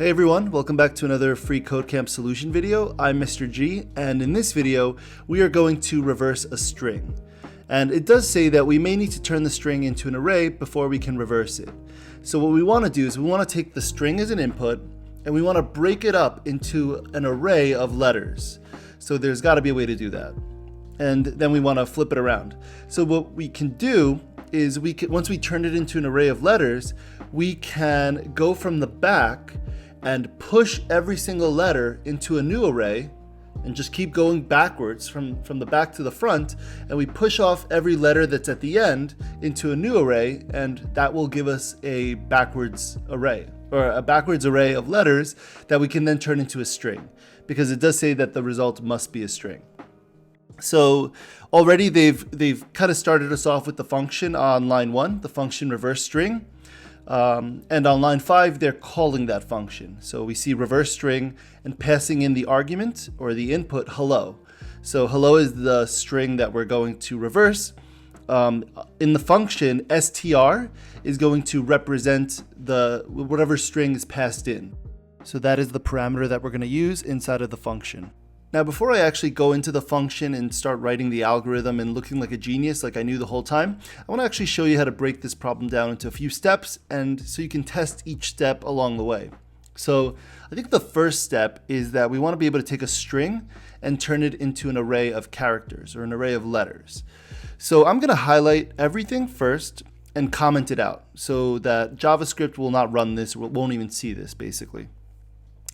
Hey everyone, welcome back to another freeCodeCamp solution video. I'm Mr. G, and in this video, we are going to reverse a string. And it does say that we may need to turn the string into an array before we can reverse it. So what we want to do is we want to take the string as an input, and we want to break it up into an array of letters. So there's got to be a way to do that. And then we want to flip it around. So what we can do is once we turn it into an array of letters, we can go from the back and push every single letter into a new array and just keep going backwards from the back to the front, and we push off every letter that's at the end into a new array, and that will give us a backwards array, or a backwards array of letters that we can then turn into a string, because it does say that the result must be a string. So already they've kind of started us off with the function on line 1, the function reverse string. And on line 5, they're calling that function. So we see reverse string and passing in the argument or the input hello. So hello is the string that we're going to reverse. In the function, str is going to represent whatever string is passed in. So that is the parameter that we're going to use inside of the function. Now, before I actually go into the function and start writing the algorithm and looking like a genius like I knew the whole time, I want to actually show you how to break this problem down into a few steps, and so you can test each step along the way. So I think the first step is that we want to be able to take a string and turn it into an array of characters or an array of letters. So I'm going to highlight everything first and comment it out so that JavaScript will not run this, or won't even see this basically.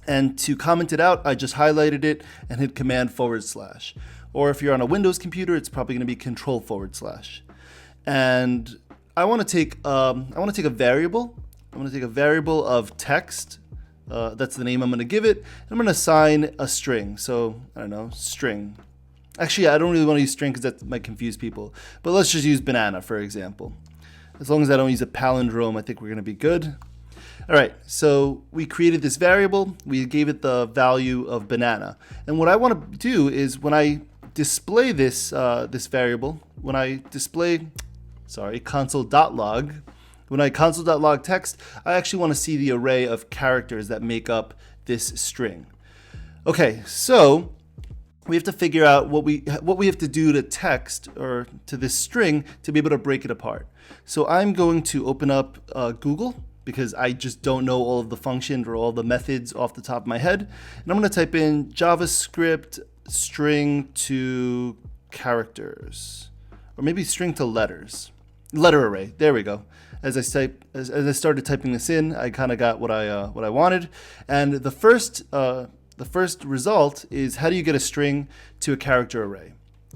And to comment it out, I just highlighted it and hit Command /. Or if you're on a Windows computer, it's probably going to be Control /. And I want to take a variable. I'm going to take a variable of text. That's the name I'm going to give it. And I'm going to assign a string. So I don't know, string. Actually, I don't really want to use string because that might confuse people. But let's just use banana, for example. As long as I don't use a palindrome, I think we're going to be good. All right, so we created this variable, we gave it the value of banana. And what I want to do is when I display this variable, when I display, console.log, when I console.log text, I actually want to see the array of characters that make up this string. Okay, so we have to figure out what we have to do to text or to this string to be able to break it apart. So I'm going to open up Google, because I just don't know all of the functions or all the methods off the top of my head. And I'm going to type in JavaScript string to characters, or maybe string to letters, letter array. There we go. As I started typing this in, I kind of got what I wanted. And the first result is, how do you get a string to a character array?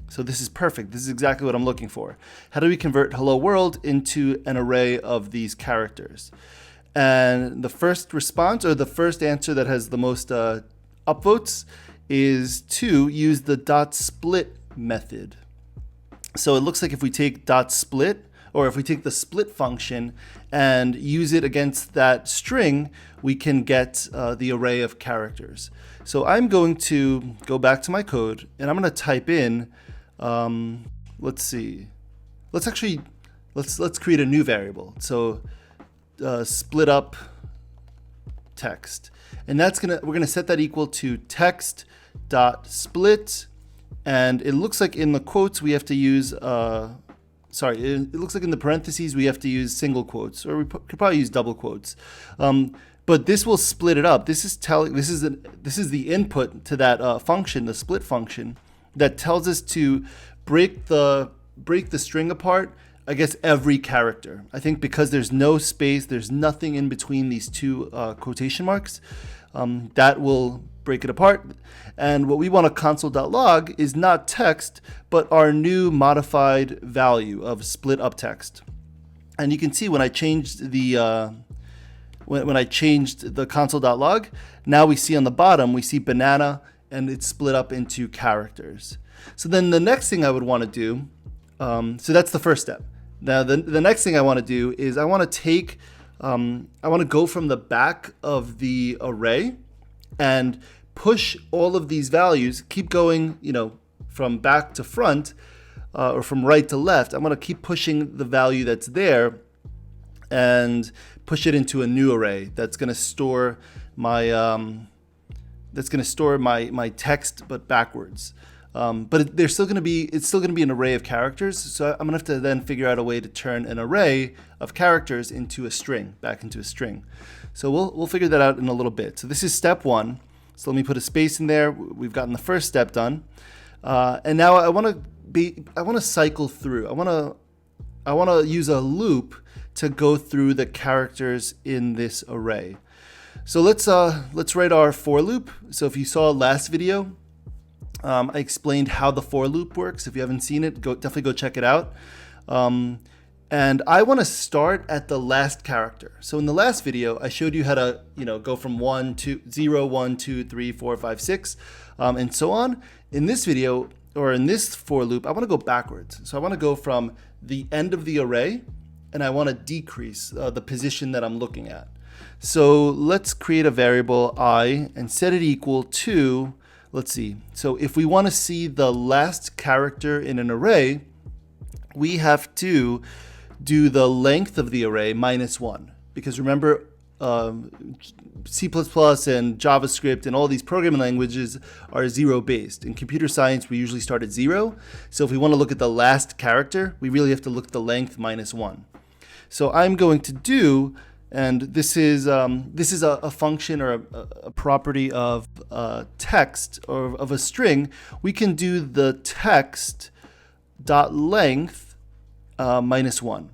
So this is perfect. This is exactly what I'm looking for. How do we convert hello world into an array of these characters? And the first response, or the first answer that has the most upvotes, is to use the .split method. So it looks like if we take .split, or if we take the split function and use it against that string, we can get the array of characters. So I'm going to go back to my code, and I'm going to type in, let's see, let's create a new variable. So split up text, and we're gonna set that equal to text dot split, and it looks like in the quotes we have to use it looks like in the parentheses we have to use single quotes, or we could probably use double quotes. But this will split it up. This is the input to that function, the split function, that tells us to break the string apart, I guess, every character. I think because there's no space, there's nothing in between these two quotation marks, that will break it apart. And what we want to console.log is not text, but our new modified value of split up text. And you can see when I changed the console.log, now we see on the bottom, we see banana, and it's split up into characters. So then the next thing I would want to do, so that's the first step. Now the next thing I want to do is I want to go from the back of the array and push all of these values, keep going, from back to front, or from right to left. I'm going to keep pushing the value that's there and push it into a new array that's going to store my my text but backwards. But it's still going to be an array of characters. So I'm going to have to then figure out a way to turn an array of characters into a string, back into a string. So we'll figure that out in a little bit. So this is step 1. So let me put a space in there. We've gotten the first step done. And now I want to cycle through. I want to use a loop to go through the characters in this array. So let's write our for loop. So if you saw last video, I explained how the for loop works. If you haven't seen it, definitely go check it out. And I want to start at the last character. So in the last video, I showed you how to go from 1 to 0, 1, 2, 3, 4, 5, 6, and so on. In this video, or in this for loop, I want to go backwards. So I want to go from the end of the array, and I want to decrease the position that I'm looking at. So let's create a variable I and set it equal to, let's see. So if we want to see the last character in an array, we have to do the length of the array minus 1. Because remember, C++ and JavaScript and all these programming languages are 0 based. In computer science, we usually start at 0. So if we want to look at the last character, we really have to look at the length minus 1. So I'm going to do, and this is a function or a property of text or of a string. We can do the text dot length minus 1.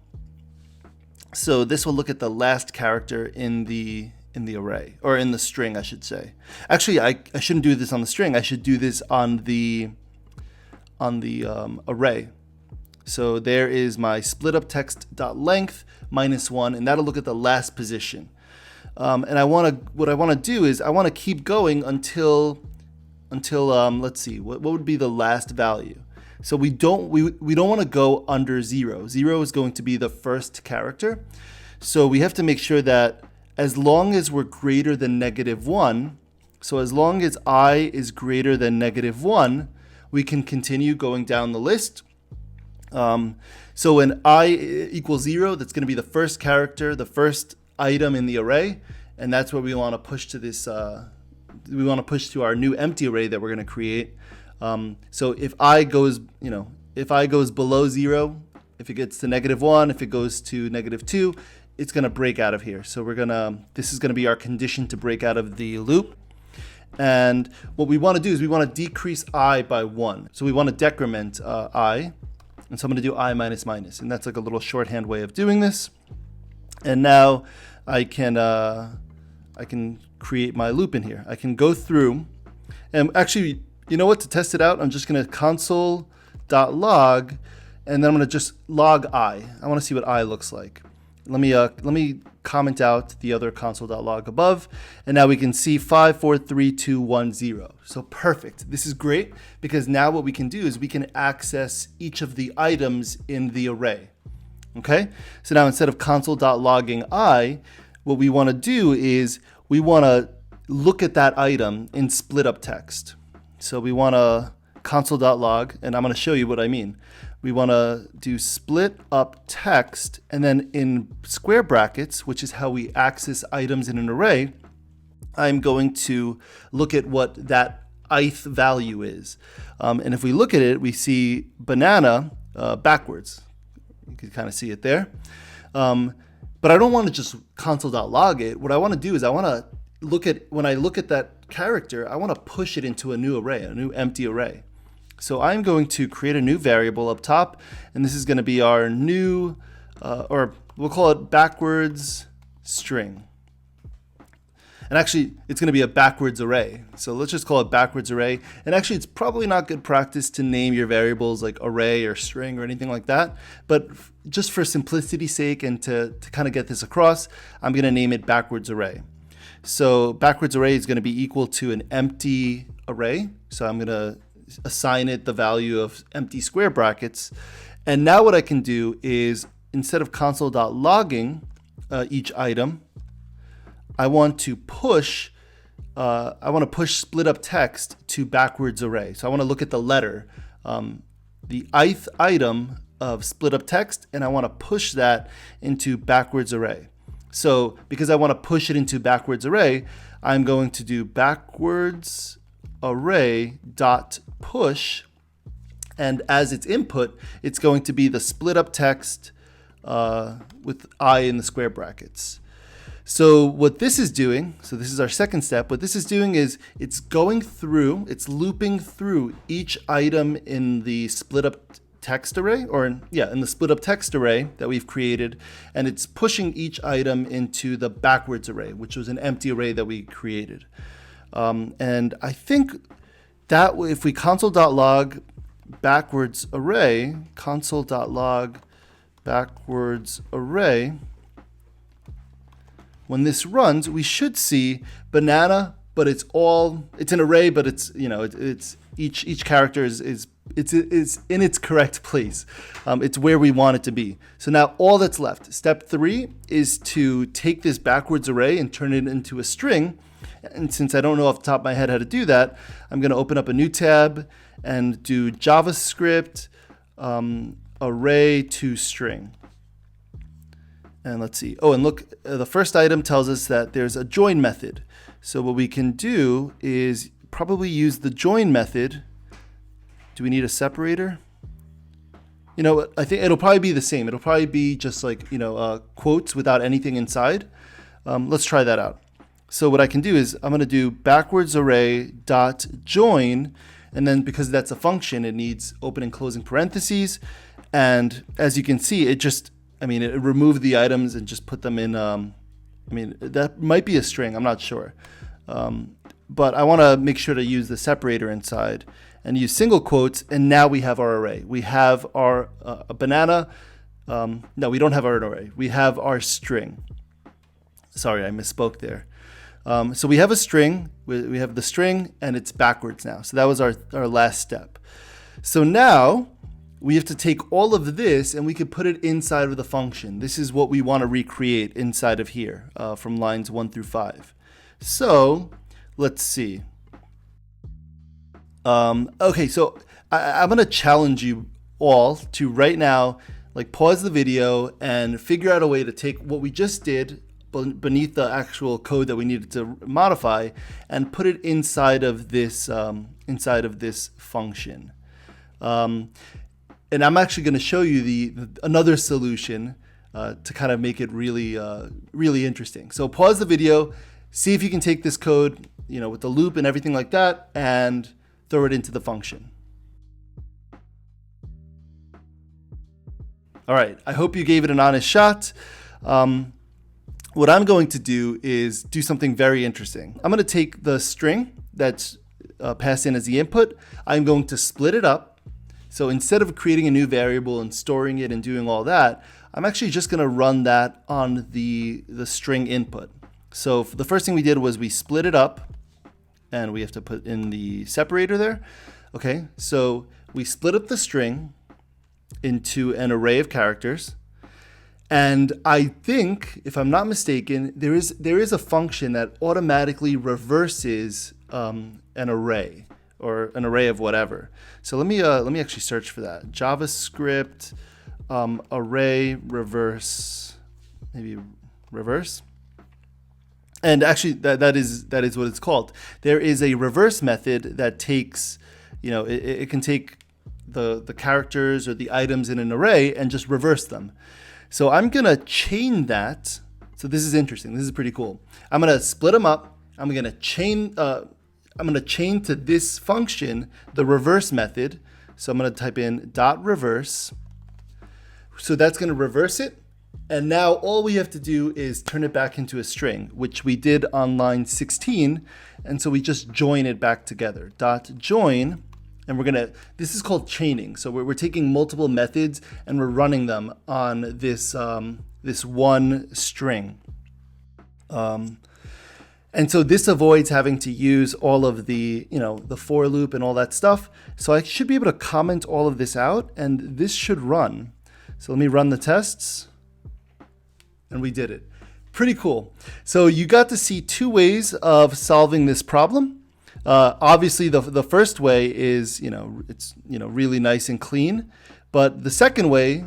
So this will look at the last character in the array, or in the string, I should say. Actually, I shouldn't do this on the string. I should do this on the array. So there is my split up text dot length minus 1, and that'll look at the last position. And what I want to do is I want to keep going until let's see, what would be the last value. So we don't want to go under 0. 0 is going to be the first character. So we have to make sure that as long as we're greater than -1, so as long as I is greater than -1, we can continue going down the list. So when I equals 0, that's going to be the first character, the first item in the array, and that's where we want to push to this. We want to push to our new empty array that we're going to create. So if I goes, if I goes below 0, if it gets to -1, if it goes to -2, it's going to break out of here. So this is going to be our condition to break out of the loop. And what we want to do is we want to decrease I by 1. So we want to decrement I. And so I'm going to do I minus minus. And that's like a little shorthand way of doing this. And now I can create my loop in here. I can go through, and actually, you know what, to test it out, I'm just going to console.log, and then I'm going to just log I. I want to see what I looks like. Let me comment out the other console.log above, and now we can see 5, 4, 3, 2, 1, 0. So perfect. This is great because now what we can do is we can access each of the items in the array. Okay? So now instead of console.logging I, what we want to do is we want to look at that item in split up text. So we want to console.log, and I'm going to show you what I mean. We want to do split up text, and then in square brackets, which is how we access items in an array, I'm going to look at what that ith value is. And if we look at it, we see banana backwards. You can kind of see it there. But I don't want to just console.log it. What I want to do is I want to look at, when I look at that character, I want to push it into a new array, a new empty array. So I'm going to create a new variable up top, and this is going to be our new, or we'll call it backwards string. And actually, it's going to be a backwards array. So let's just call it backwards array. And actually, it's probably not good practice to name your variables like array or string or anything like that. But just for simplicity's sake and to kind of get this across, I'm going to name it backwards array. So backwards array is going to be equal to an empty array. So I'm going to assign it the value of empty square brackets. And now what I can do is, instead of console.logging each item, I want to push split up text to backwards array. So I want to look at the letter, the item of split up text, and I want to push that into backwards array. So because I want to push it into backwards array, I'm going to do backwards array dot push, and as its input, it's going to be the split up text with I in the square brackets. So what this is doing, so this is our second step, what this is doing is it's going through, it's looping through each item in the split up text array, or in the split up text array that we've created, and it's pushing each item into the backwards array, which was an empty array that we created. And I think that if we console.log backwards array, console.log backwards array, when this runs, we should see banana, but it's an array, but it's, it's each character is in its correct place. It's where we want it to be. So now all that's left, step 3, is to take this backwards array and turn it into a string. And since I don't know off the top of my head how to do that, I'm going to open up a new tab and do JavaScript array to string. And let's see. Oh, and look, the first item tells us that there's a join method. So what we can do is probably use the join method. Do we need a separator? I think it'll probably be the same. It'll probably be just like, quotes without anything inside. Let's try that out. So what I can do is I'm going to do backwards array dot join, and then because that's a function, it needs open and closing parentheses. And as you can see, it removed the items and just put them in, that might be a string, I'm not sure. But I want to make sure to use the separator inside and use single quotes, and now we have our array. We have our banana. No, we don't have our array. We have our string. Sorry, I misspoke there. So we have a string, we have the string, and it's backwards now. So that was our last step. So now we have to take all of this and we could put it inside of the function. This is what we want to recreate inside of here from lines 1 through 5. So let's see. Okay, so I'm going to challenge you all to right now, pause the video and figure out a way to take what we just did beneath the actual code that we needed to modify and put it inside of this function. And I'm actually going to show you another solution to kind of make it really interesting. So pause the video, see if you can take this code, with the loop and everything like that, and throw it into the function. All right, I hope you gave it an honest shot. What I'm going to do is do something very interesting. I'm going to take the string that's passed in as the input. I'm going to split it up. So instead of creating a new variable and storing it and doing all that, I'm actually just going to run that on the string input. So the first thing we did was we split it up, and we have to put in the separator there. Okay, so we split up the string into an array of characters. And I think, if I'm not mistaken, there is a function that automatically reverses an array, or an array of whatever. So let me actually search for that. JavaScript array reverse, maybe reverse. And actually that is what it's called. There is a reverse method that takes, it can take the characters or the items in an array and just reverse them. So I'm going to chain that. So this is interesting. This is pretty cool. I'm going to split them up. I'm going to chain to this function the reverse method. So I'm going to type in .reverse. So that's going to reverse it. And now all we have to do is turn it back into a string, which we did on line 16. And so we just join it back together. .join. And this is called chaining. So we're taking multiple methods and we're running them on this one string. And so this avoids having to use all of the for loop and all that stuff. So I should be able to comment all of this out, and this should run. So let me run the tests, and we did it. Pretty cool. So you got to see two ways of solving this problem. Obviously, the first way is it's really nice and clean, but the second way,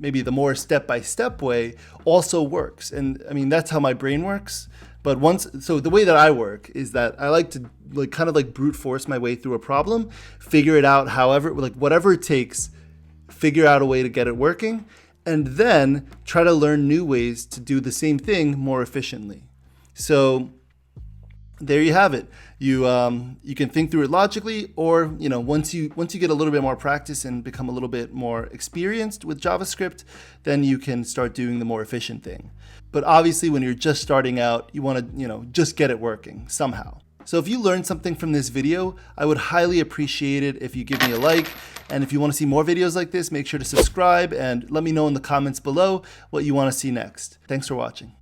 maybe the more step-by-step way also works. And I mean, that's how my brain works. But so the way that I work is that I like to kind of brute force my way through a problem, figure it out however, whatever it takes, figure out a way to get it working, and then try to learn new ways to do the same thing more efficiently. So there you have it. You can think through it logically, or once you get a little bit more practice and become a little bit more experienced with JavaScript, then you can start doing the more efficient thing. But obviously, when you're just starting out, you want to just get it working somehow. So if you learned something from this video, I would highly appreciate it if you give me a like. And if you want to see more videos like this, make sure to subscribe and let me know in the comments below what you want to see next. Thanks for watching.